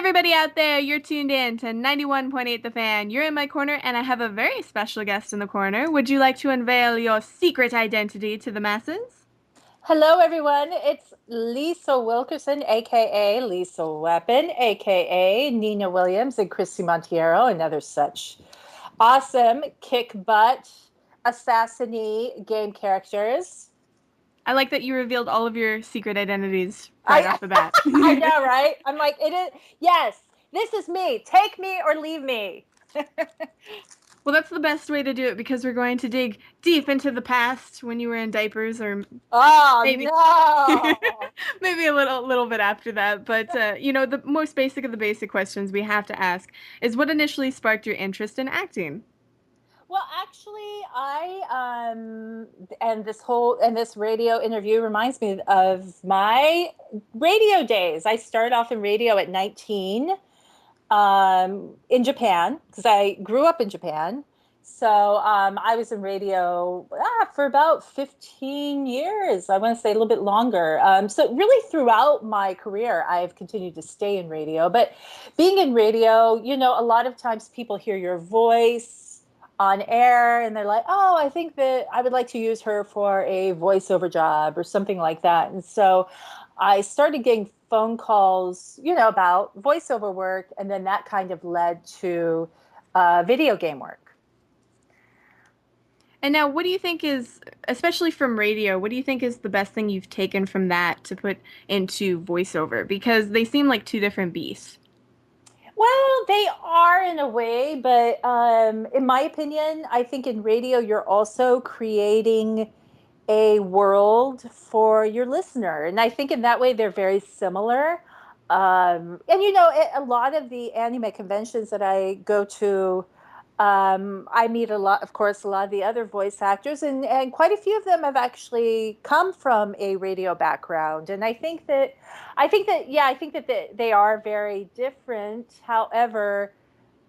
everybody out there, you're tuned in to 91.8 The Fan. You're in my corner, and I have a very special guest in the corner. Would you like to unveil your secret identity to the masses? Hello, everyone. It's Lisle Wilkerson, aka Lisa Weapon, aka Nina Williams and Christy Montiero, and other such awesome kick butt assassinee game characters. I like that you revealed all of your secret identities right I off the bat. I know, right? I'm like, it is. Yes, this is me. Take me or leave me. Well, that's the best way to do it because we're going to dig deep into the past when you were in diapers, or Oh maybe no. maybe a little bit after that. But the most basic of the basic questions we have to ask is what initially sparked your interest in acting? Well, actually, and this radio interview reminds me of my radio days. I started off in radio at 19 in Japan because I grew up in Japan. So I was in radio for about 15 years. I want to say a little bit longer. So really throughout my career, I've continued to stay in radio. But being in radio, a lot of times people hear your voice on air and they're like, oh, I think that I would like to use her for a voiceover job or something like that. And so I started getting phone calls, about voiceover work. And then that kind of led to video game work. And now, what do you think is, especially from radio, what do you think is the best thing you've taken from that to put into voiceover? Because they seem like two different beasts. Well, they are in a way, but in my opinion, I think in radio, you're also creating a world for your listener. And I think in that way, they're very similar. And, a lot of the anime conventions that I go to, I meet a lot, of course, a lot of the other voice actors, and quite a few of them have actually come from a radio background. And I think that they are very different. However,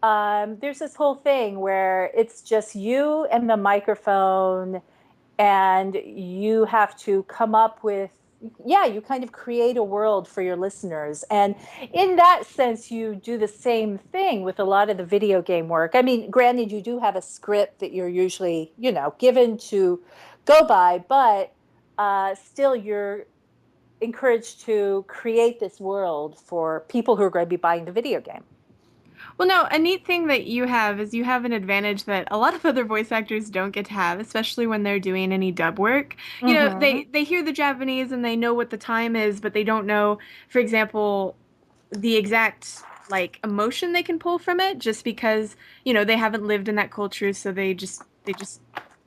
there's this whole thing where it's just you and the microphone, and you have to come up with, yeah, you kind of create a world for your listeners. And in that sense, you do the same thing with a lot of the video game work. I mean, granted, you do have a script that you're usually, given to go by, but still you're encouraged to create this world for people who are going to be buying the video game. Well, no, a neat thing that you have is you have an advantage that a lot of other voice actors don't get to have, especially when they're doing any dub work. You know, Mm-hmm. they hear the Japanese and they know what the time is, but they don't know, for example, the exact like emotion they can pull from it just because, they haven't lived in that culture, so they just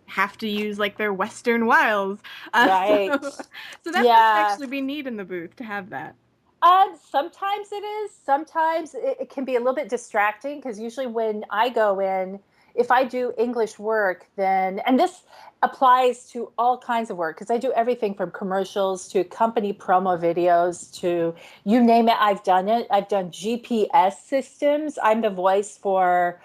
have to use like their Western wiles. Right. So that must Yeah. actually be neat in the booth to have that. Sometimes it is. Sometimes it can be a little bit distracting because usually when I go in, if I do English work, then, and this applies to all kinds of work because I do everything from commercials to company promo videos to you name it, I've done it. I've done GPS systems. I'm the voice for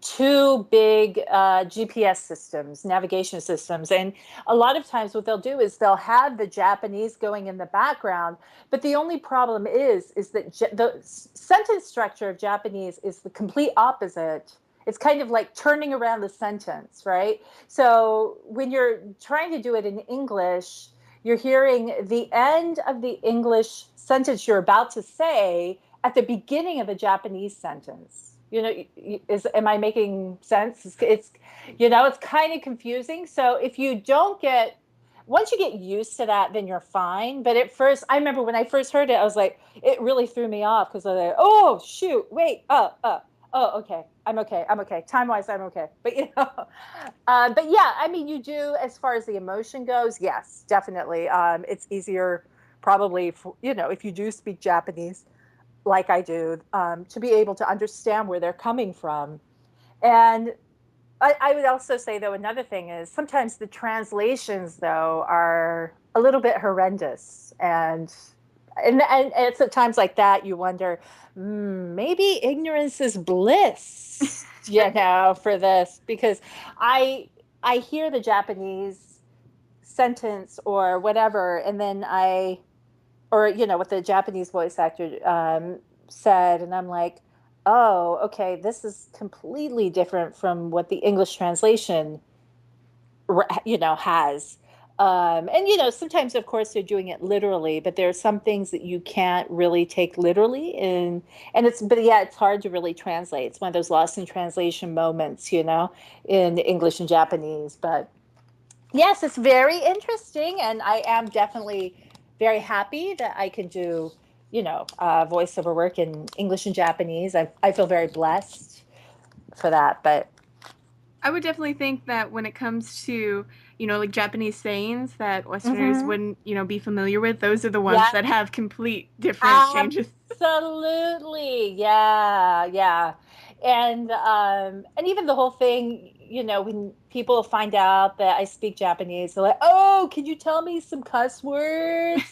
two big GPS systems, navigation systems. And a lot of times what they'll do is they'll have the Japanese going in the background. But the only problem is that the sentence structure of Japanese is the complete opposite. It's kind of like turning around the sentence, right? So when you're trying to do it in English, you're hearing the end of the English sentence you're about to say at the beginning of a Japanese sentence. Am I making sense? It's kind of confusing. So if you don't get once you get used to that, then you're fine. But at first, I remember when I first heard it, I was like, it really threw me off because I was like, oh shoot, wait, okay, I'm okay. Time wise, I'm okay. But but yeah, I mean, you do as far as the emotion goes, yes, definitely. It's easier probably, if you do speak Japanese like I do, to be able to understand where they're coming from. And I would also say, though, another thing is sometimes the translations, though, are a little bit horrendous. And it's at times like that you wonder, maybe ignorance is bliss, for this. Because I, I hear the Japanese sentence or whatever, and then with the Japanese voice actor, said, and I'm like, oh, okay, this is completely different from what the English translation, has. And sometimes, of course, they're doing it literally, but there are some things that you can't really take literally, and but yeah, it's hard to really translate. It's one of those lost in translation moments, in English and Japanese. But yes, it's very interesting, and I am definitely very happy that I can do, voiceover work in English and Japanese. I feel very blessed for that. But I would definitely think that when it comes to, like Japanese sayings that Westerners mhm. wouldn't, be familiar with, those are the ones Yeah, that have complete different changes. absolutely. Yeah, yeah. And even the whole thing, when people find out that I speak Japanese, they're like, "Oh, can you tell me some cuss words?"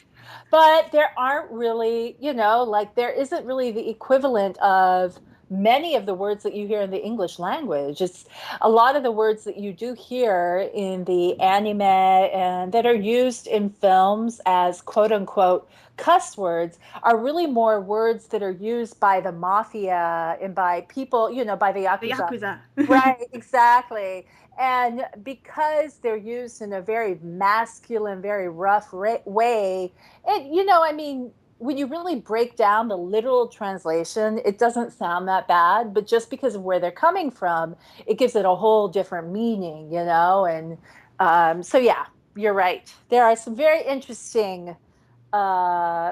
But there aren't really, like there isn't really the equivalent of many of the words that you hear in the English language. It's a lot of the words that you do hear in the anime and that are used in films as quote unquote cuss words are really more words that are used by the mafia and by people, by the The yakuza. Yakuza. Right, exactly. And because they're used in a very masculine, very rough way, I mean, when you really break down the literal translation, it doesn't sound that bad, but just because of where they're coming from, it gives it a whole different meaning, And so, yeah, you're right. There are some very interesting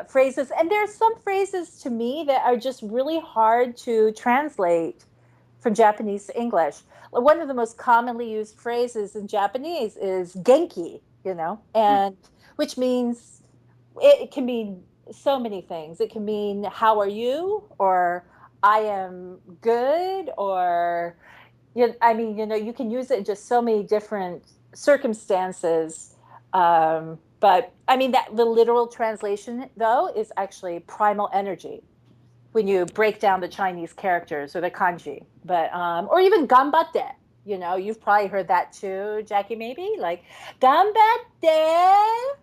phrases, and there's some phrases to me that are just really hard to translate from Japanese to English. One of the most commonly used phrases in Japanese is genki, and which means it can mean so many things. It can mean how are you, or I am good, or I mean, you can use it in just so many different circumstances. But I mean, that the literal translation, though, is actually primal energy when you break down the Chinese characters or the kanji. But or even ganbatte. You've probably heard that too, Jackie. Maybe like ganbatte.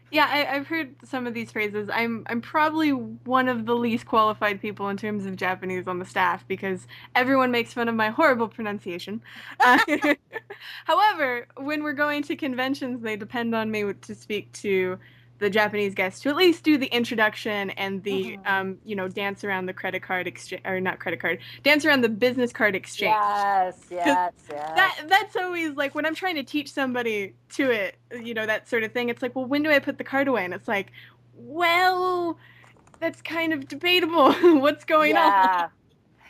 Yeah, I've heard some of these phrases. I'm probably one of the least qualified people in terms of Japanese on the staff because everyone makes fun of my horrible pronunciation. Uh, However, when we're going to conventions, they depend on me to speak to the Japanese guests to at least do the introduction and the Mhm. dance around the credit card exchange or not credit card, dance around the business card exchange. Yes, Because yes, yes. that's always like when I'm trying to teach somebody to it, that sort of thing. It's like, well, when do I put the card away? And it's like, well, that's kind of debatable. What's going on? Yeah.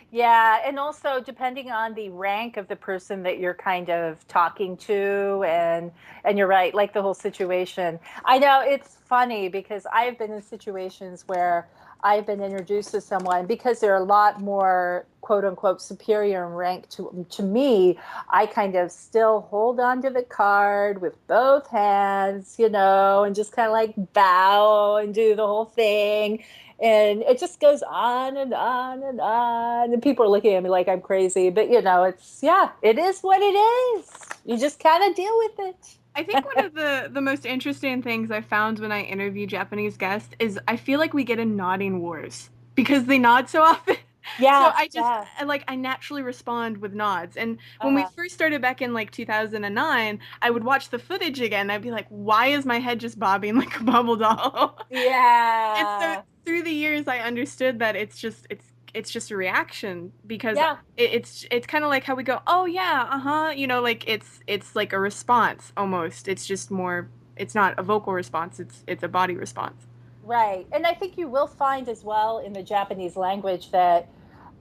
Yeah, and also depending on the rank of the person that you're kind of talking to, and you're right, like the whole situation. I know it's funny because I've been in situations where I've been introduced to someone because they're a lot more quote unquote superior in rank to me. I kind of still hold on to the card with both hands, and just kind of like bow and do the whole thing, and it just goes on and on and on, and people are looking at me like I'm crazy, but it's, yeah, it is what it is. You just kind of deal with I think one it. of the most interesting things I found when I interview Japanese guests is I feel like we get in nodding wars because they nod so often. So Yeah, I just yeah. I naturally respond with nods. And when we uh, first started back in like 2009, I would watch the footage again. And I'd be like, why is my head just bobbing like a bubble doll? And so yeah, through the years, I understood that it's just a reaction because yeah. it's kind of like how we go, oh yeah, uh-huh, like it's like a response almost. It's just more. It's not a vocal response. It's a body response. Right. And I think you will find as well in the Japanese language that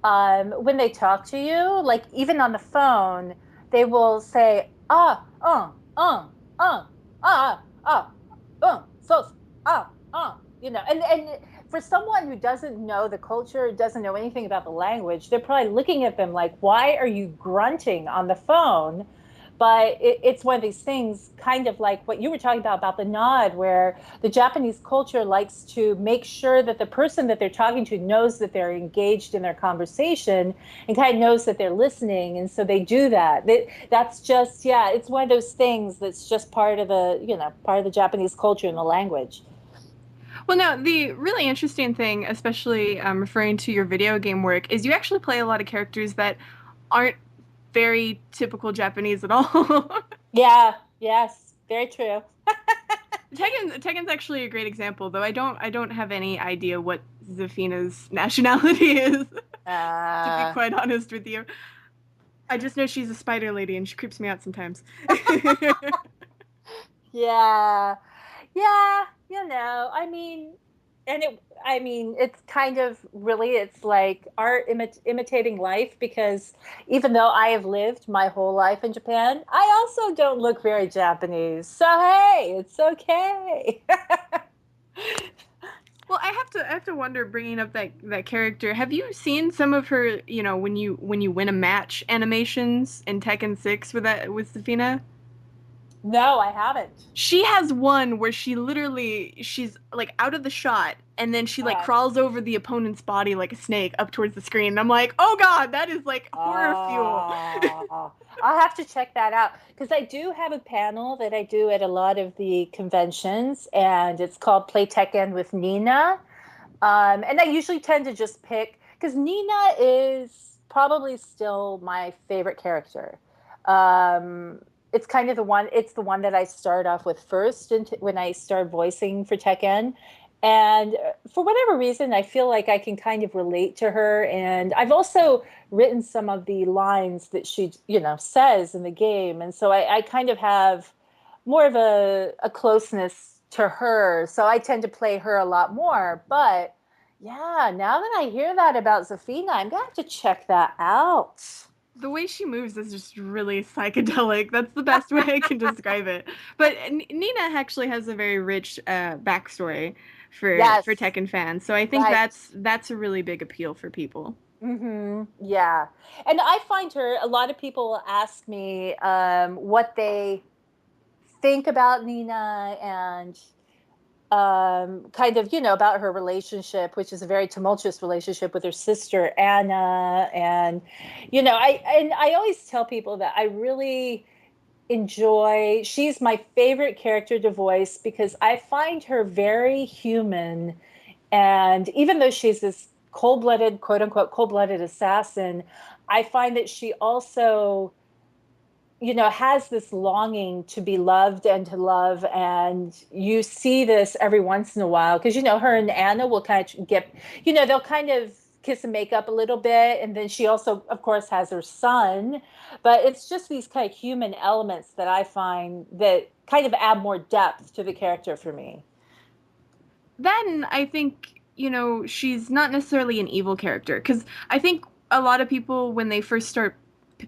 when they talk to you, like even on the phone, they will say, uh, so, and for someone who doesn't know the culture, doesn't know anything about the language, they're probably looking at them like, why are you grunting on the phone? But it's one of these things, kind of like what you were talking about the nod, where the Japanese culture likes to make sure that the person that they're talking to knows that they're engaged in their conversation and kind of knows that they're listening. And so they do that. That's just, yeah, it's one of those things that's just part of the Japanese culture and the language. Well, now the really interesting thing, especially referring to your video game work, is you actually play a lot of characters that aren't very typical Japanese at all. Yeah, yes, very true. Tekken's actually a great example, though I don't have any idea what Zafina's nationality is, to be Uh, quite honest with you. I just know she's a spider lady and she creeps me out sometimes. yeah. Yeah, I mean, it's kind of really, it's like art imitating life because even though I have lived my whole life in Japan, I also don't look very Japanese. So hey, it's okay. Well, I have to wonder, bringing up that character. Have you seen some of her, when you win a match animations in Tekken 6 with Zafina? No, I haven't. She has one where she's like out of the shot and then she like crawls over the opponent's body like a snake up towards the screen. And I'm like, "Oh God, that is like horror fuel." Oh, I'll have to check that out because I do have a panel that I do at a lot of the conventions, and it's called Play Tekken with Nina. And I usually tend to just pick because Nina is probably still my favorite character. It's kind of the one. It's the one that I start off with first, when I start voicing for Tekken. And for whatever reason, I feel like I can kind of relate to her. And I've also written some of the lines that she, says in the game, and so I kind of have more of a closeness to her. So I tend to play her a lot more. But yeah, now that I hear that about Zafina, I'm gonna have to check that out. The way she moves is just really psychedelic. That's the best way I can describe it. But Nina actually has a very rich backstory for Yes, Tekken fans, so I think right. that's a really big appeal for people. Yeah. And I find her, a lot of people will ask me what they think about Nina, and kind of, about her relationship, which is a very tumultuous relationship with her sister Anna. And I always tell people that I really enjoy. She's my favorite character to voice because I find her very human. And even though she's this cold-blooded, quote unquote, cold-blooded assassin, I find that she also has this longing to be loved and to love. And you see this every once in a while because, her and Anna will kind of they'll kind of kiss and make up a little bit. And then she also, of course, has her son. But it's just these kind of human elements that I find that kind of add more depth to the character for me. Then I think, she's not necessarily an evil character because I think a lot of people when they first start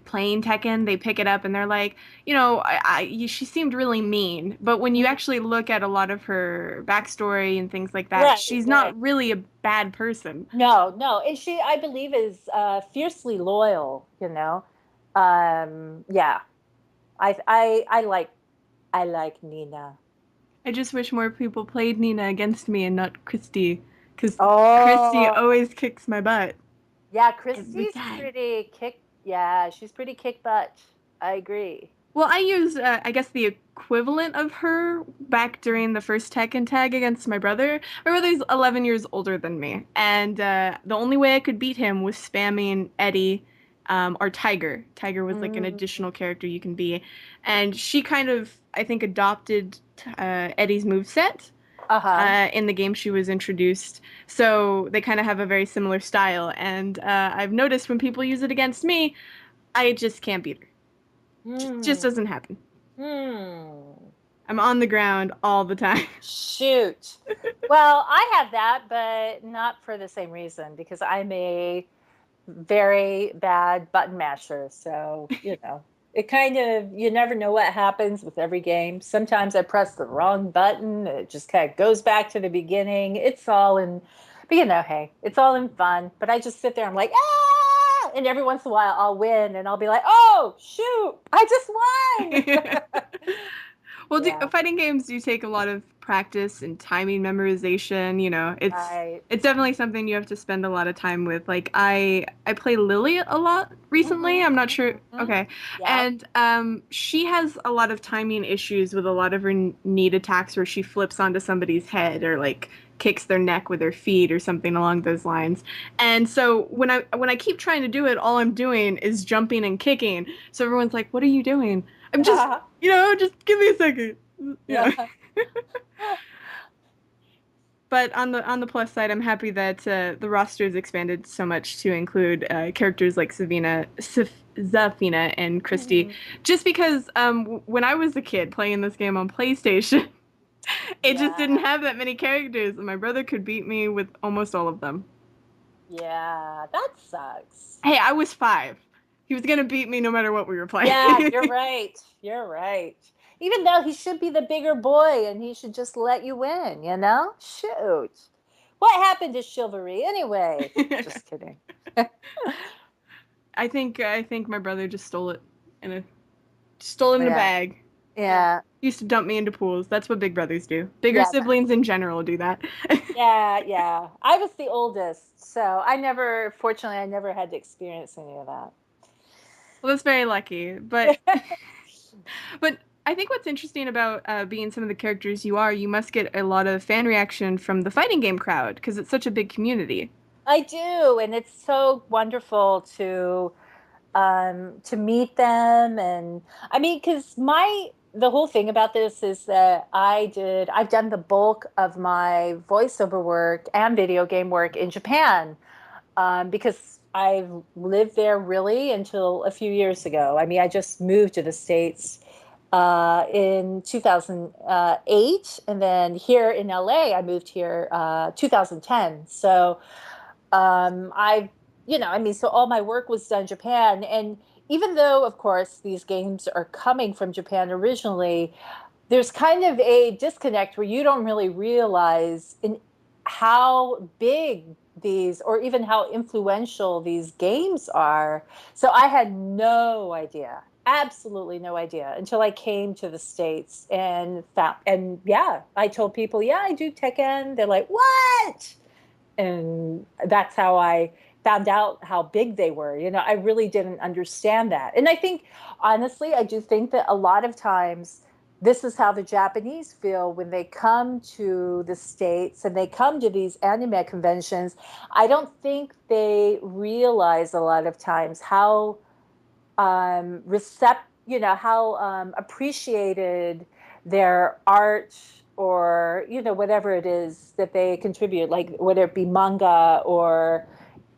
playing Tekken, they pick it up and they're like, she seemed really mean. But when you actually look at a lot of her backstory and things like that, Right, she's right. not really a bad person. No, no. And she, I believe, is fiercely loyal. Yeah. I like Nina. I just wish more people played Nina against me and not Christy, because Christy Oh, always kicks my butt yeah, every Christy's time. pretty kick. Yeah, she's pretty kick butt. I agree. Well, I used, I guess, the equivalent of her back during the first Tekken tag against my brother. My brother's 11 years older than me, and the only way I could beat him was spamming Eddie or Tiger. Tiger was like an Mm, additional character you can be, and she kind of, I think, adopted Eddie's moveset uh-huh. in the game she was introduced. So they kind of have a very similar style, and I've noticed when people use it against me, I just can't beat her. Just Hmm. doesn't happen. Hmm. I'm on the ground all the time. Shoot. Well, I have that, but not for the same reason because I'm a very bad button masher. So, it kind of, you never know what happens with every game. Sometimes I press the wrong button. It just kind of goes back to the beginning. But hey, it's all in fun. But I just sit there. I'm like, ah! And every once in a while I'll win and I'll be like, oh, shoot, I just won. Well, Yeah, fighting games do take a lot of practice and timing memorization. I, It's definitely something you have to spend a lot of time with. Like I play Lily a lot recently. mm-hmm, I'm not sure. mm-hmm. Okay, Yeah. and she has a lot of timing issues with a lot of her need attacks where she flips onto somebody's head or like kicks their neck with her feet or something along those lines. And so when I keep trying to do it, all I'm doing is jumping and kicking. So everyone's like, "What are you doing?" I'm just, just give me a second. Yeah. Yeah. But on the plus side, I'm happy that the roster is expanded so much to include characters like Zafina and Christy. Mhm. Just because when I was a kid playing this game on PlayStation, it just Yeah. didn't have that many characters, and my brother could beat me with almost all of them. Yeah, that sucks. Hey, I was 5. He was gonna beat me no matter what we were playing. Yeah, you're right. You're right. Even though he should be the bigger boy and he should just let you win, you know? Shoot. What happened to chivalry anyway? Just kidding. I think my brother just stole it in a stole it in a Yeah. bag. Yeah. Yeah. He used to dump me into pools. That's what big brothers do. Bigger Yeah. siblings in general do that. Yeah, yeah. I was the oldest, so fortunately, I never had to experience any of that. Well, that's very lucky. But I think what's interesting about being some of the characters you are, you must get a lot of fan reaction from the fighting game crowd because it's such a big community. I do, and it's so wonderful to meet them. And I mean, because the whole thing about this is that I've done the bulk of my voiceover work and video game work in Japan, because I've lived there really until a few years ago. I mean, I just moved to the States in 2008, and then here in LA I moved here 2010. So I, I mean, so all my work was done in Japan. And even though, of course, these games are coming from Japan originally, there's kind of a disconnect where you don't really realize how big these, or even how influential these games are. So I had no idea, absolutely no idea, until I came to the States and found, and yeah, I told people, yeah, I do Tekken. They're like, what? And that's how I found out how big they were. I really didn't understand that. And I think, honestly, I do think that a lot of times this is how the Japanese feel when they come to the States and they come to these anime conventions. I don't think they realize a lot of times how how appreciated their art, or whatever it is that they contribute, like whether it be manga or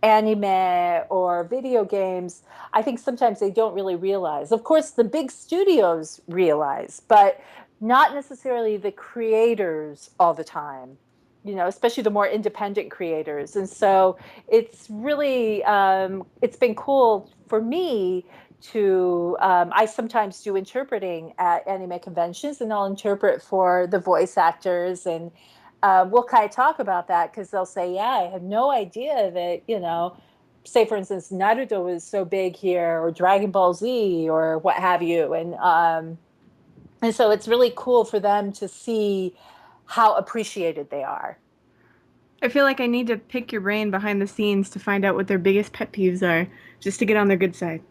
anime or video games. I think sometimes they don't really realize. Of course, the big studios realize, but not necessarily the creators all the time. Especially the more independent creators. And so it's been cool for me to I sometimes do interpreting at anime conventions, and I'll interpret for the voice actors. And we'll kind of talk about that, because they'll say, yeah, I had no idea that, say for instance, Naruto was so big here, or Dragon Ball Z, or what have you. And so it's really cool for them to see how appreciated they are. I feel like I need to pick your brain behind the scenes to find out what their biggest pet peeves are, just to get on their good side.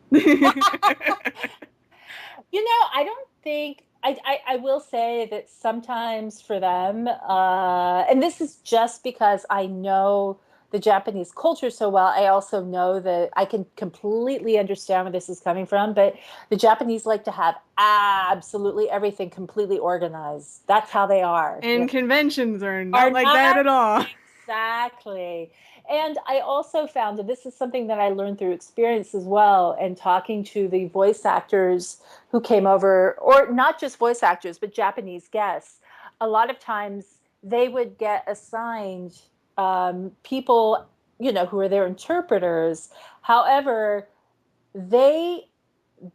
I don't think I will say that sometimes for them, and this is just because I know the Japanese culture so well. I also know that I can completely understand where this is coming from. But the Japanese like to have absolutely everything completely organized. That's how they are. And conventions are Are not like that not at all. exactly. And I also found that this is something that I learned through experience as well, and talking to the voice actors who came over, or not just voice actors, but Japanese guests. A lot of times they would get assigned people, who are their interpreters. However, they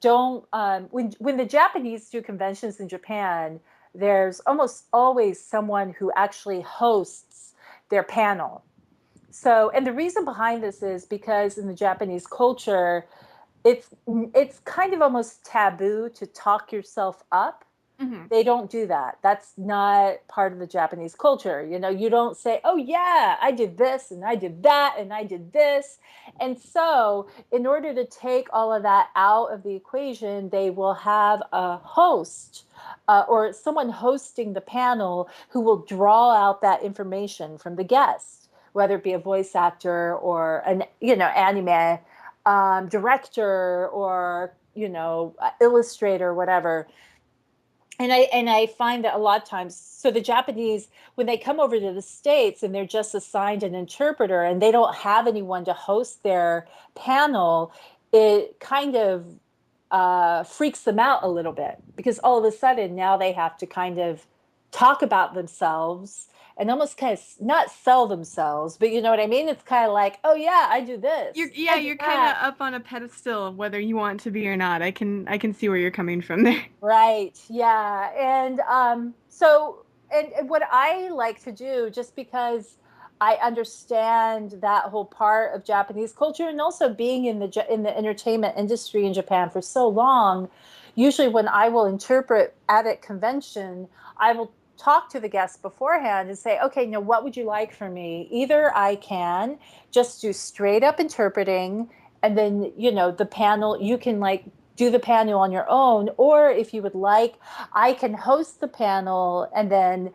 don't, when the Japanese do conventions in Japan, there's almost always someone who actually hosts their panel. So, and the reason behind this is because in the Japanese culture, it's kind of almost taboo to talk yourself up. Hmm. They don't do that. That's not part of the Japanese culture. You don't say, oh, yeah, I did this and I did that and I did this. And so, in order to take all of that out of the equation, they will have a host or someone hosting the panel who will draw out that information from the guest, whether it be a voice actor or an, anime director or, illustrator, whatever. And I find that a lot of times, so the Japanese, when they come over to the States and they're just assigned an interpreter and they don't have anyone to host their panel, it kind of freaks them out a little bit, because all of a sudden now they have to kind of talk about themselves and almost kind of not sell themselves, but you know what I mean? It's kind of like, oh yeah, I do this, Yeah, I do you're kind of that. up on a pedestal whether you want to be or not. I can see where you're coming from there. Right. Yeah. And what I like to do, just because I understand that whole part of Japanese culture, and also being in the entertainment industry in Japan for so long, usually when I will interpret at a convention, I will talk to the guests beforehand and say, okay, now what would you like from me? Either I can just do straight up interpreting, and then, the panel, you can like do the panel on your own, or if you would like, I can host the panel and then,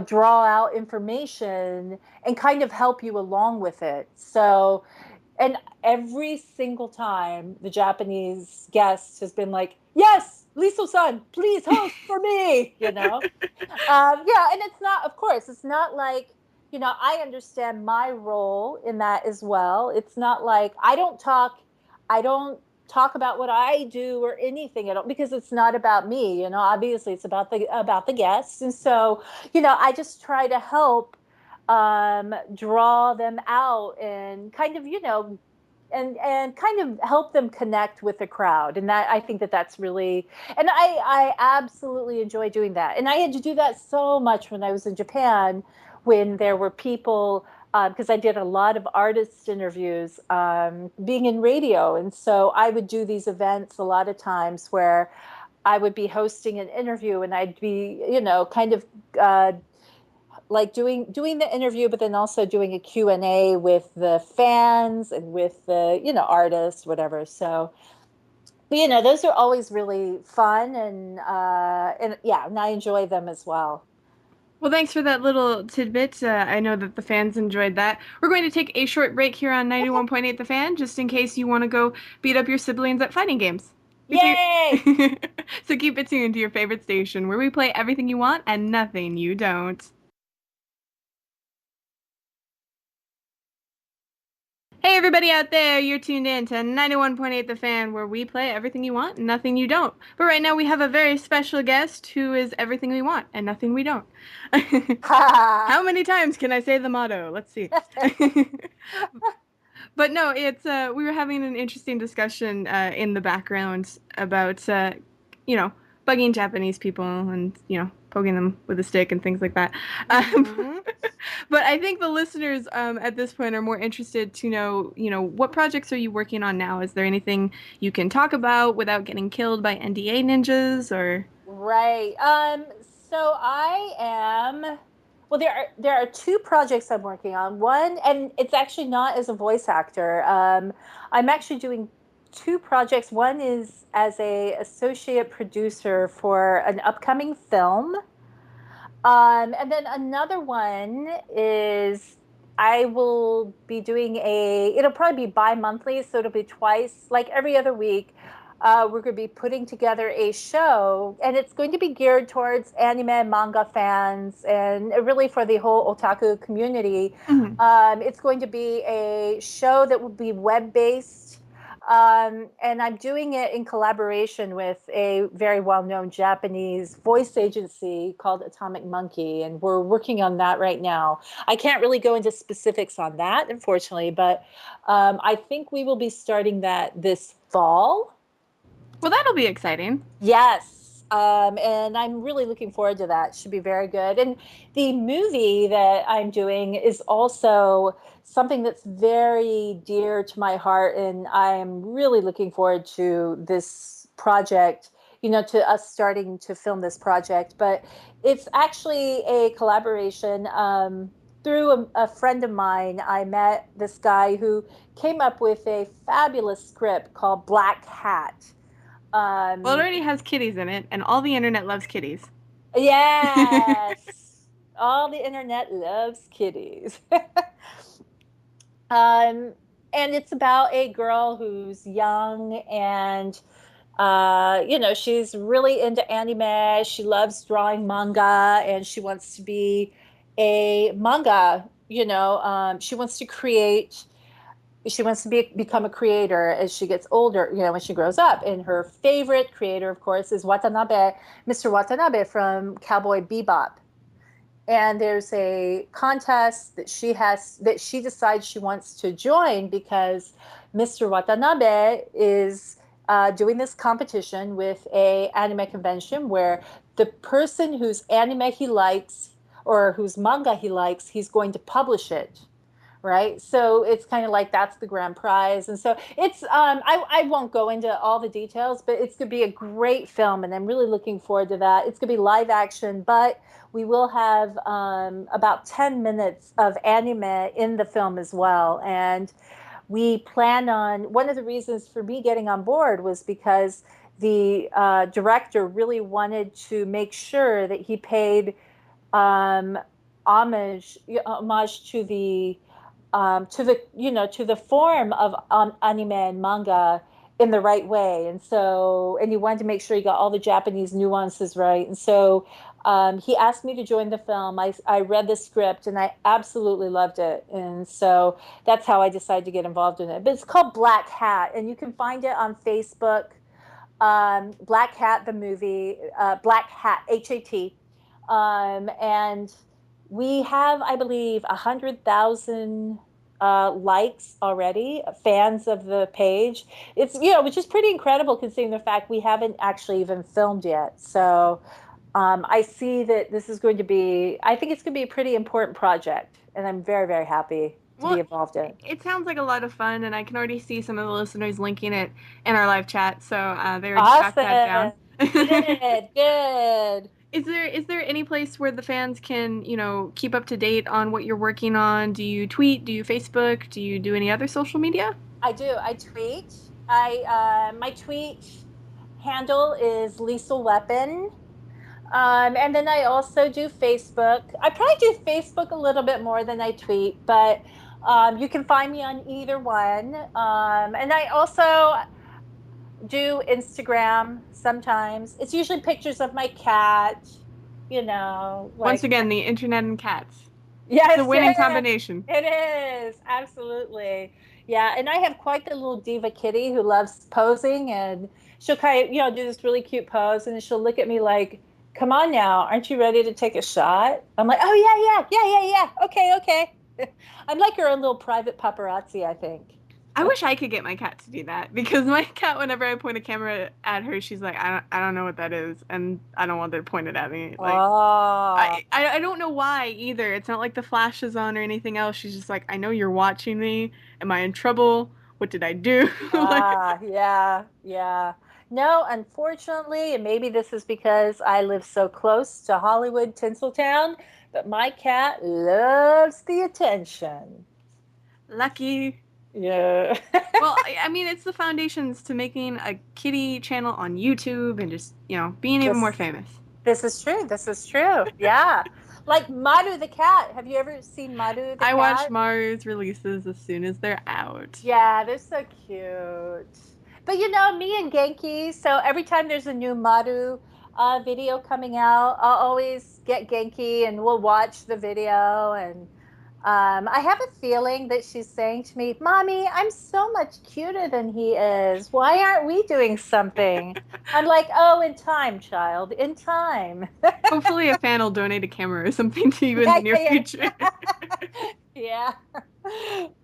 draw out information and kind of help you along with it. So, and every single time the Japanese guest has been like, yes, Liso-san, please host for me, yeah. And it's not, of course, it's not like, I understand my role in that as well. It's not like I don't talk about what I do or anything at all, because it's not about me. Obviously it's about the guests. And so, I just try to help draw them out and kind of, and kind of help them connect with the crowd. And that, I think that that's really, and I absolutely enjoy doing that. And I had to do that so much when I was in Japan, when there were people, because I did a lot of artist interviews, being in radio. And so I would do these events a lot of times where I would be hosting an interview, and I'd be, kind of like doing the interview, but then also doing a Q&A with the fans and with the, artists, whatever. So, those are always really fun, and yeah, and I enjoy them as well. Well, thanks for that little tidbit. I know that the fans enjoyed that. We're going to take a short break here on 91.8 The Fan, just in case you want to go beat up your siblings at fighting games. Yay! So keep it tuned to your favorite station, where we play everything you want and nothing you don't. Hey, everybody out there, you're tuned in to 91.8 The Fan, where we play everything you want and nothing you don't. But right now, we have a very special guest who is everything we want and nothing we don't. How many times can I say the motto? Let's see. But no, it's we were having an interesting discussion in the background about you know, bugging Japanese people and, poking them with a stick and things like that. Um, Hmm. but I think the listeners at this point are more interested to know, what projects are you working on now? Is there anything you can talk about without getting killed by NDA ninjas or? Right. So I am. Well, there are two projects I'm working on. One, and it's actually not as a voice actor. I'm actually doing two projects. One is as a associate producer for an upcoming film. And then another one is I will be doing it'll probably be bi-monthly, so it'll be twice, like every other week. We're going to be putting together a show, and it's going to be geared towards anime and manga fans, and really for the whole otaku community. Mhm. It's going to be a show that will be web-based, and I'm doing it in collaboration with a very well-known Japanese voice agency called Atomic Monkey, and we're working on that right now. I can't really go into specifics on that, unfortunately, but I think we will be starting that this fall. Well, that'll be exciting. Yes. And I'm really looking forward to that. Should be very good. And the movie that I'm doing is also something that's very dear to my heart. And I'm really looking forward to this project. to us starting to film this project. But it's actually a collaboration. Through a friend of mine, I met this guy who came up with a fabulous script called Black Hat. Well, it Um, already has kitties in it, and all the internet loves kitties. yes, all the internet loves kitties. um, and it's about a girl who's young and she's really into anime. She loves drawing manga and she wants to be a manga, she wants to create, she wants to become a creator as she gets older, when she grows up. And her favorite creator, of course, is Mr. Watanabe from Cowboy Bebop. And there's a contest that she decides she wants to join because Mr. Watanabe is doing this competition with a anime convention where the person whose anime he likes or whose manga he likes, he's going to publish it, right? So it's kind of like that's the grand prize. And so it's I won't go into all the details, but it's going to be a great film and I'm really looking forward to that. It's going to be live action, but we will have about 10 minutes of anime in the film as well. And we plan on, one of the reasons for me getting on board was because the director really wanted to make sure that he paid um, homage to the form of anime and manga in the right way. And he wanted to make sure he got all the Japanese nuances right. And so he asked me to join the film. I read the script and I absolutely loved it. And so that's how I decided to get involved in it. But it's called Black Hat, and you can find it on Facebook. Black Hat, the movie, Black Hat, HAT. And we have, I believe, 100,000 likes already, fans of the page. It's, which is pretty incredible considering the fact we haven't actually even filmed yet. So I see that this is going to be, I think it's going to be a pretty important project. And I'm very, very happy to be Well, involved in it. it sounds like a lot of fun, and I can already see some of the listeners linking it in our live chat, so they already tracked that down. Awesome. Good, good. Is there any place where the fans can, keep up to date on what you're working on? Do you tweet? Do you Facebook? Do you do any other social media? I do. I tweet. My tweet handle is Lisle Weapon. And then I also do Facebook. I probably do Facebook a little bit more than I tweet, but you can find me on either one. And I also do Instagram sometimes. It's usually pictures of my cat, Once like, again, the internet and cats. It's a yes, winning combination. it is. Absolutely. Yeah. And I have quite the little diva kitty who loves posing, and she'll kind of, do this really cute pose and she'll look at me like, come on now, aren't you ready to take a shot? I'm like, oh, yeah. Okay, okay. I'm like her own little private paparazzi, I think. I wish I could get my cat to do that because my cat, whenever I point a camera at her, she's like, I don't know what that is, and I don't want her to point it at me. Like, Oh, I don't know why either. It's not like the flash is on or anything else. She's just like, I know you're watching me. Am I in trouble? What did I do? Like, yeah, yeah. No, unfortunately, and maybe this is because I live so close to Hollywood, Tinseltown, but my cat loves the attention. lucky. Yeah. Well, I mean, it's the foundations to making a kitty channel on YouTube and just, being even more This famous. this is true. This is true. Yeah. Like Maru the cat. Have you ever seen Maru the I watch cat? Maru's releases as soon as they're out. Yeah, they're so cute. But me and Genki, so every time there's a new Maru video coming out, I'll always get Genki and we'll watch the video. And I have a feeling that she's saying to me, Mommy, I'm so much cuter than he is. Why aren't we doing something? I'm like, oh, in time, child, in time. Hopefully, a fan will donate a camera or something to you in the Yeah, near yeah, future. yeah.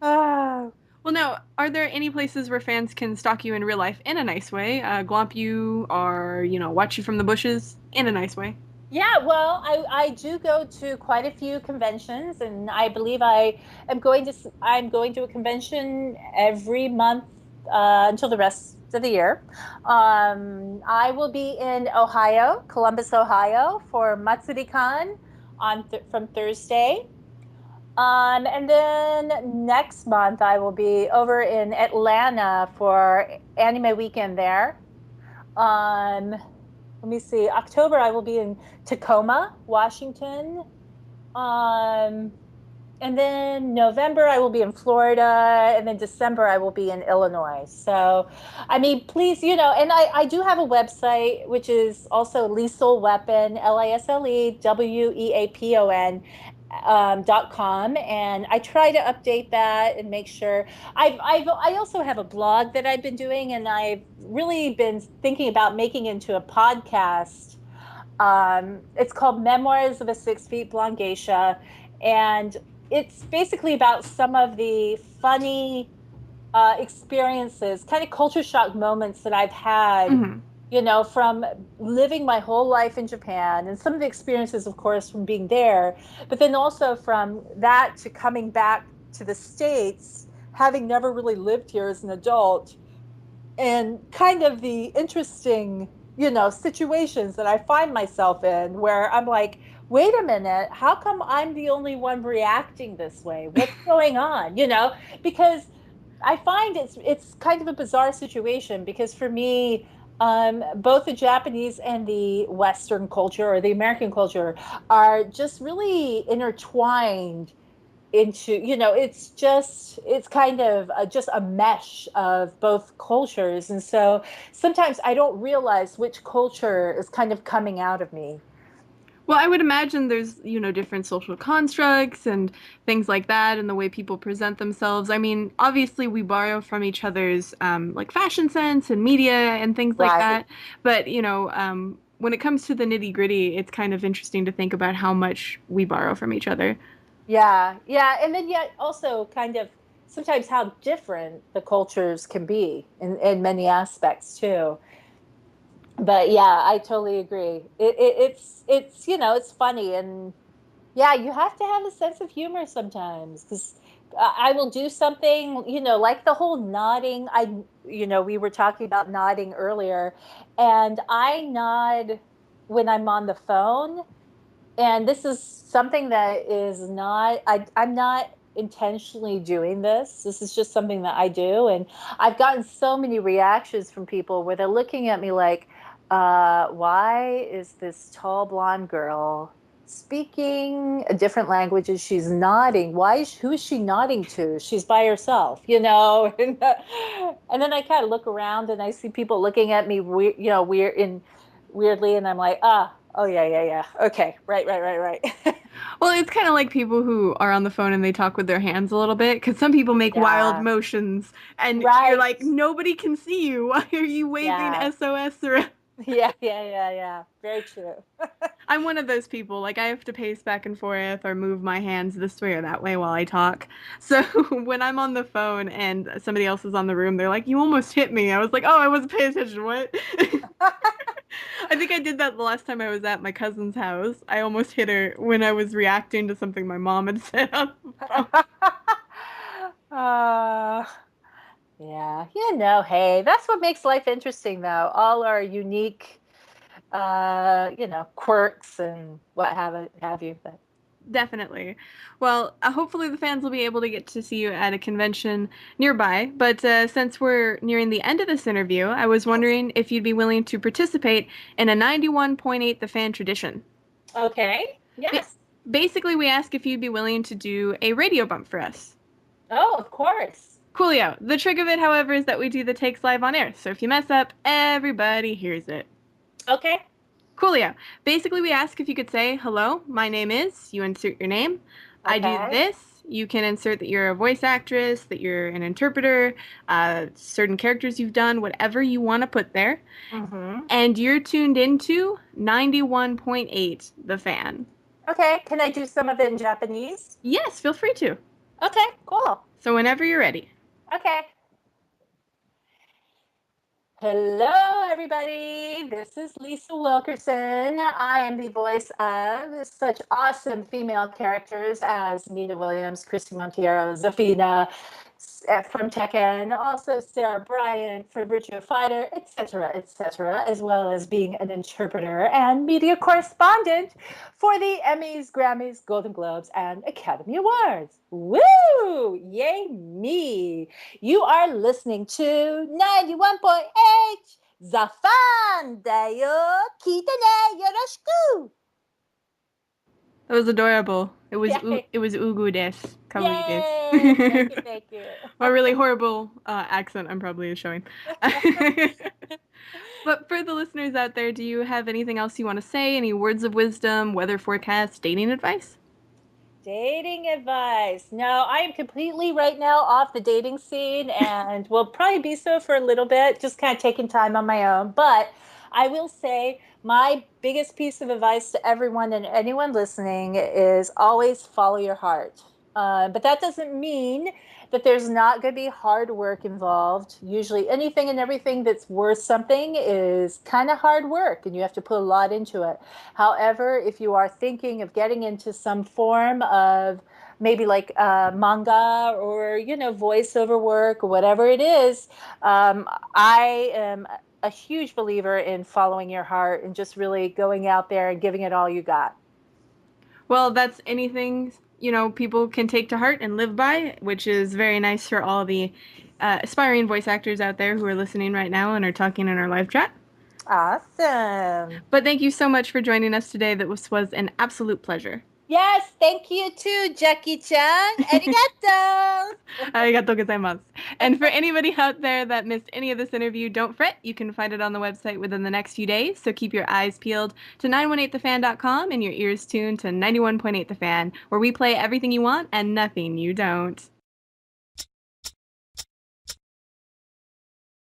Oh. Well, now, are there any places where fans can stalk you in real life in a nice way, glomp you, or watch you from the bushes in a nice way? Yeah, well, I do go to quite a few conventions, and I believe I'm going to a convention every month until the rest of the year. I will be in Ohio, Columbus, Ohio, for MatsuriCon from Thursday. And then next month I will be over in Atlanta for Anime Weekend there. Let me see. October I will be in Tacoma, Washington. Um, and then November I will be in Florida, and then December I will be in Illinois. So, I mean, please, and I do have a website which is also Lisle Weapon, LISLEWEAPON. .com, and I try to update that and make sure I also have a blog that I've been doing, and I've really been thinking about making into a podcast. It's called Memoirs of a 6 Feet Blonde Geisha, and it's basically about some of the funny experiences, kind of culture shock moments that I've had, Hmm. from living my whole life in Japan, and some of the experiences, of course, from being there, but then also from that to coming back to the States, having never really lived here as an adult, and kind of the interesting, situations that I find myself in where I'm like, wait a minute, how come I'm the only one reacting this way? What's going on? Because I find it's kind of a bizarre situation because for me, both the Japanese and the Western culture or the American culture are just really intertwined into, it's kind of just a mesh of both cultures. And so sometimes I don't realize which culture is kind of coming out of me. Well, I would imagine there's, different social constructs and things like that and the way people present themselves. I mean, obviously we borrow from each other's like fashion sense and media and things like Right. that. But, when it comes to the nitty-gritty, it's kind of interesting to think about how much we borrow from each other. Yeah, yeah, and then yet also kind of sometimes how different the cultures can be in many aspects too. But yeah, I totally agree. It's it's funny, and yeah, you have to have a sense of humor sometimes because I will do something, like the whole nodding. We were talking about nodding earlier, and I nod when I'm on the phone, and this is something that is not, I'm not intentionally doing this. This is just something that I do. And I've gotten so many reactions from people where they're looking at me like, why is this tall blonde girl speaking a different language and she's nodding? Who is she nodding to? She's by herself, and then I kind of look around and I see people looking at me weird, weirdly, and I'm like, oh yeah, yeah, yeah. Okay, right, right, right, right. Well, it's kind of like people who are on the phone and they talk with their hands a little bit because some people make wild Yeah, motions and you're right. like, nobody can see you. Why are you waving Yeah, SOS around? yeah, yeah, yeah, yeah. Very true. I'm one of those people. Like, I have to pace back and forth or move my hands this way or that way while I talk. So when I'm on the phone and somebody else is on the room, they're like, you almost hit me. I was like, oh, I wasn't paying attention. What? I think I did that the last time I was at my cousin's house. I almost hit her when I was reacting to something my mom had said on the phone. uh, yeah, hey, that's what makes life interesting, though. All our unique, quirks and what have you. But Definitely. Well, hopefully the fans will be able to get to see you at a convention nearby. But since we're nearing the end of this interview, I was yes. wondering if you'd be willing to participate in a 91.8 The Fan tradition. Okay. Ba- Yes. Basically, we ask if you'd be willing to do a radio bump for us. Oh, of course. Coolio. The trick of it, however, is that we do the takes live on air. So if you mess up, everybody hears it. Okay. Coolio. Basically, we ask if you could say, hello, my name is, you insert your name. I do Okay. this. You can insert that you're a voice actress, that you're an interpreter, certain characters you've done, whatever you want to put there. Mm-hmm. And you're tuned into 91.8, The Fan. Okay. Can I do some of it in Japanese? Yes, feel free to. Okay. Cool. So whenever you're ready. Okay. Hello, everybody. This is Lisle Wilkerson. I am the voice of such awesome female characters as Nina Williams, Christy Monteiro, Zafina, from Tekken, also Sarah Bryant for Virtua Fighter, etc., as well as being an interpreter and media correspondent for the Emmys, Grammys, Golden Globes, and Academy Awards. Woo! Yay me! You are listening to 91.8 Zafan Dayo Kitane Yoroshiku. That was adorable. Yay! It was ugu desu, kawaii Yay! Thank you, desu. thank you. My really horrible accent I'm probably showing. But for the listeners out there, do you have anything else you want to say? Any words of wisdom, weather forecast, dating advice? Dating advice. No, I am completely right now off the dating scene and will probably be so for a little bit, just kind of taking time on my own. But I will say my biggest piece of advice to everyone and anyone listening is always follow your heart. But that doesn't mean that there's not going to be hard work involved. Usually, anything and everything that's worth something is kind of hard work, and you have to put a lot into it. However, if you are thinking of getting into some form of maybe like manga or voiceover work or whatever it is, I am a huge believer in following your heart and just really going out there and giving it all you got. Well, that's anything, people can take to heart and live by, which is very nice for all the aspiring voice actors out there who are listening right now and are talking in our live chat. Awesome. But thank you so much for joining us today. That was an absolute pleasure. Yes, thank you too, Jackie-chan. Arigato. Arigatou gozaimasu. And for anybody out there that missed any of this interview, don't fret. You can find it on the website within the next few days. So keep your eyes peeled to 918thefan.com and your ears tuned to 91.8 The Fan, where we play everything you want and nothing you don't.